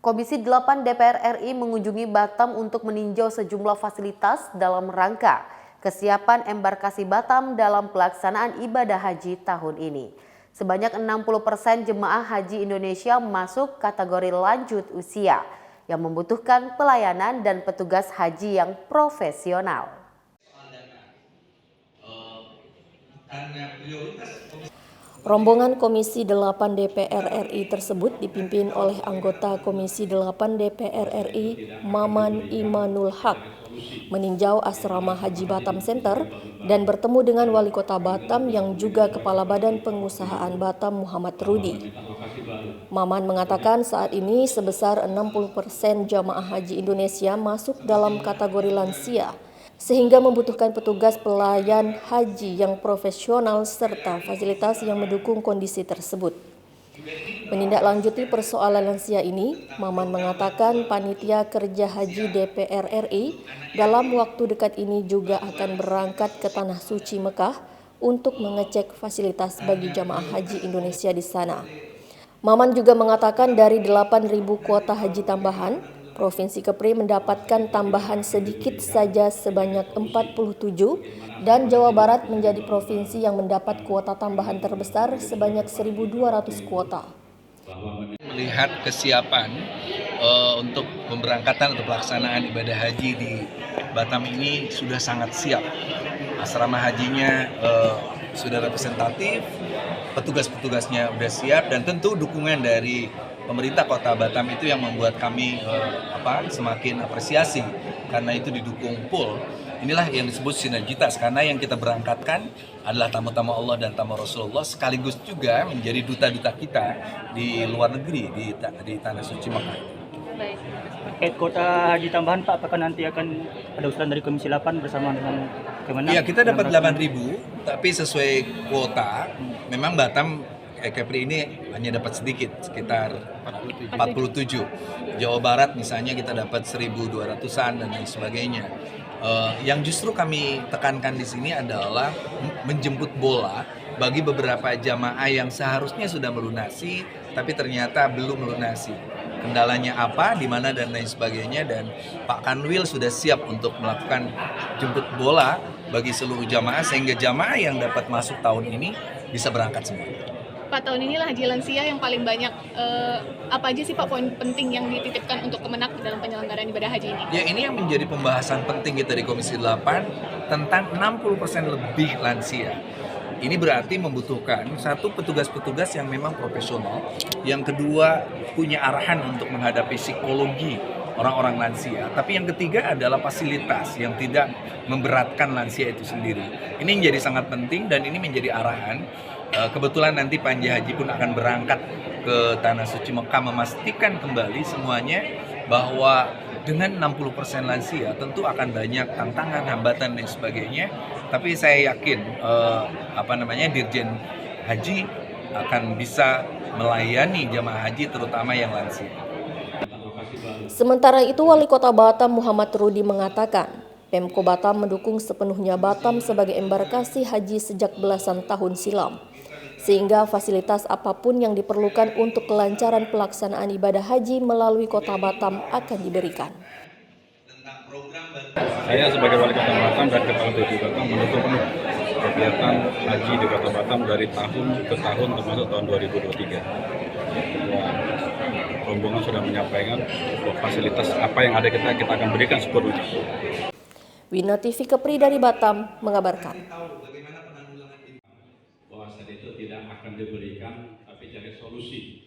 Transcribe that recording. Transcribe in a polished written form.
Komisi 8 DPR RI mengunjungi Batam untuk meninjau sejumlah fasilitas dalam rangka kesiapan embarkasi Batam dalam pelaksanaan ibadah haji tahun ini. Sebanyak 60% jemaah haji Indonesia masuk kategori lanjut usia yang membutuhkan pelayanan dan petugas haji yang profesional. Rombongan Komisi 8 DPR RI tersebut dipimpin oleh anggota Komisi 8 DPR RI Maman Imanul Haq meninjau asrama Haji Batam Center dan bertemu dengan Wali Kota Batam yang juga Kepala Badan Pengusahaan Batam Muhammad Rudi. Maman mengatakan saat ini sebesar 60% jamaah haji Indonesia masuk dalam kategori lansia, sehingga membutuhkan petugas pelayan haji yang profesional serta fasilitas yang mendukung kondisi tersebut. Menindaklanjuti persoalan lansia ini, Maman mengatakan panitia kerja haji DPR RI dalam waktu dekat ini juga akan berangkat ke Tanah Suci Mekah untuk mengecek fasilitas bagi jamaah haji Indonesia di sana. Maman juga mengatakan dari 8.000 kuota haji tambahan, Provinsi Kepri mendapatkan tambahan sedikit saja sebanyak 47 dan Jawa Barat menjadi provinsi yang mendapat kuota tambahan terbesar sebanyak 1.200 kuota. Melihat kesiapan untuk pemberangkatan atau pelaksanaan ibadah haji di Batam ini sudah sangat siap. Asrama hajinya sudah representatif, petugas-petugasnya sudah siap, dan tentu dukungan dari pemerintah Kota Batam itu yang membuat kami semakin apresiasi karena itu didukung full. Inilah yang disebut sinergitas, karena yang kita berangkatkan adalah tamu-tamu Allah dan tamu Rasulullah, sekaligus juga menjadi duta-duta kita di luar negeri, di Tanah Suci Mekah. Baik. Terkait kuota haji tambahan Pak, apakah nanti akan ada usulan dari Komisi 8 bersama dengan Kemenang? Iya, kita dapat 8.000, tapi sesuai kuota. Memang Batam Kepri ini hanya dapat sedikit, sekitar 47. Jawa Barat misalnya kita dapat 1.200-an dan lain sebagainya. Yang justru kami tekankan di sini adalah menjemput bola bagi beberapa jamaah yang seharusnya sudah melunasi, tapi ternyata belum melunasi. Kendalanya apa, di mana dan lain sebagainya, dan Pak Kanwil sudah siap untuk melakukan jemput bola bagi seluruh jamaah sehingga jamaah yang dapat masuk tahun ini bisa berangkat semua. Pak, tahun inilah haji lansia yang paling banyak. Apa aja sih Pak poin penting yang dititipkan untuk Kemenak dalam penyelenggaraan ibadah haji ini? Ya, ini yang menjadi pembahasan penting kita di Komisi 8 tentang 60% lebih lansia. Ini berarti membutuhkan satu, petugas-petugas yang memang profesional, yang kedua punya arahan untuk menghadapi psikologi orang-orang lansia, tapi yang ketiga adalah fasilitas yang tidak memberatkan lansia itu sendiri. Ini menjadi sangat penting dan ini menjadi arahan. Kebetulan nanti Panja Haji pun akan berangkat ke Tanah Suci Mekah memastikan kembali semuanya bahwa dengan 60% lansia tentu akan banyak tantangan, hambatan dan sebagainya. Tapi saya yakin Dirjen Haji akan bisa melayani jamaah haji terutama yang lansia. Sementara itu, Wali Kota Batam Muhammad Rudi mengatakan, Pemko Batam mendukung sepenuhnya Batam sebagai embarkasi haji sejak belasan tahun silam, sehingga fasilitas apapun yang diperlukan untuk kelancaran pelaksanaan ibadah haji melalui Kota Batam akan diberikan. Saya sebagai Wali Kota Batam dan Kepala BPD Batam mendukung penuh kegiatan haji di Kota Batam dari tahun ke tahun termasuk tahun 2023. Rombongan sudah menyampaikan fasilitas apa yang ada kita akan berikan sepenuhnya. Wina TV Kepri dari Batam mengabarkan. Bahwa saat itu tidak akan diberikan, tapi cari solusi.